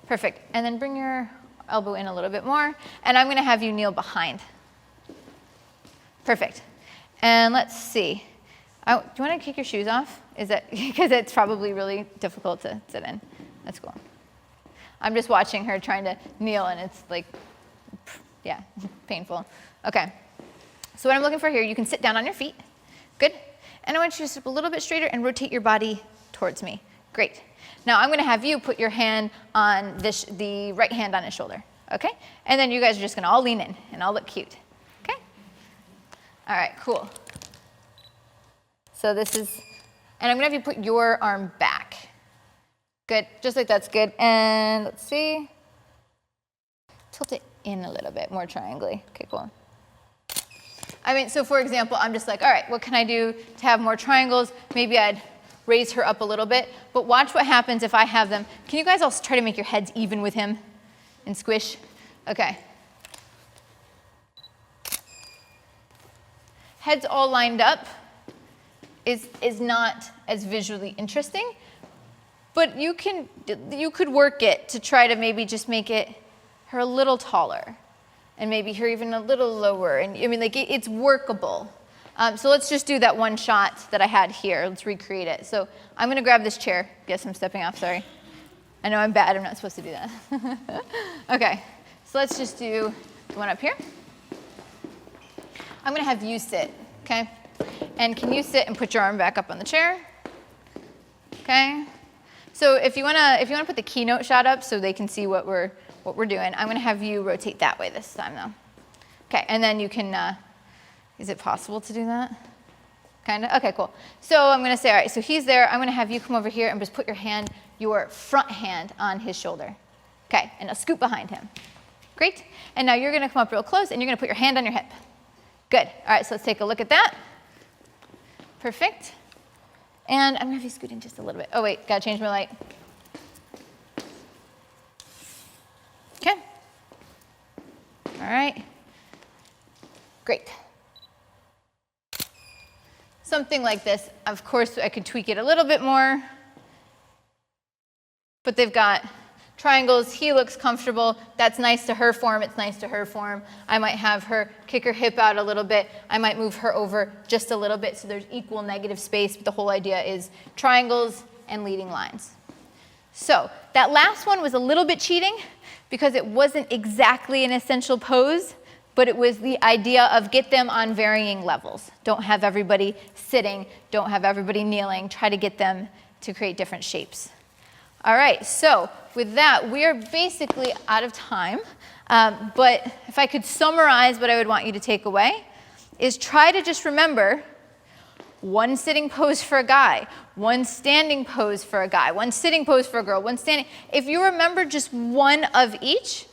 Perfect. And then bring your elbow in a little bit more. And I'm going to have you kneel behind. Perfect. And let's see. Do you want to kick your shoes off? Is that because it's probably really difficult to sit in? That's cool. I'm just watching her trying to kneel, and it's like, yeah, painful. Okay. So what I'm looking for here, you can sit down on your feet. Good. And I want you to sit a little bit straighter and rotate your body towards me. Great. Now I'm going to have you put your hand on the right hand on his shoulder. Okay? And then you guys are just going to all lean in and all look cute. Okay? All right, cool. So this is, and I'm going to have you put your arm back. Good. Just like that's good. And let's see. Tilt it in a little bit, more triangly. Okay, cool. I mean, so for example, I'm just like, all right, what can I do to have more triangles? Maybe I'd raise her up a little bit. But watch what happens if I have them. Can you guys all try to make your heads even with him and squish? Okay. Heads all lined up is not as visually interesting. But you could work it to try to maybe just make her a little taller. And maybe her even a little lower. And I mean, like, it's workable. So let's just do that one shot that I had here. Let's recreate it. So I'm going to grab this chair. Guess I'm stepping off, sorry. I know I'm bad. I'm not supposed to do that. Okay, so let's just do the one up here. I'm going to have you sit, okay? And can you sit and put your arm back up on the chair? Okay. So if you want to put the keynote shot up so they can see what we're doing, I'm going to have you rotate that way this time, though. Okay, and then you can, is it possible to do that? Kind of? Okay, cool. So I'm going to say, all right, so he's there. I'm going to have you come over here and just put your front hand on his shoulder. Okay, and now scoot behind him. Great. And now you're going to come up real close, and you're going to put your hand on your hip. Good. All right, so let's take a look at that. Perfect. And I'm going to have you scoot in just a little bit. Oh, wait, got to change my light. Okay. All right. Great. Something like this. Of course, I could tweak it a little bit more. But they've got triangles. He looks comfortable. That's nice to her form. It's nice to her form. I might have her kick her hip out a little bit. I might move her over just a little bit so there's equal negative space. But the whole idea is triangles and leading lines. So that last one was a little bit cheating because it wasn't exactly an essential pose, but it was the idea of get them on varying levels. Don't have everybody sitting. Don't have everybody kneeling. Try to get them to create different shapes. All right, so with that, we are basically out of time. But if I could summarize what I would want you to take away is try to just remember one sitting pose for a guy, one standing pose for a guy, one sitting pose for a girl, one standing. If you remember just one of each,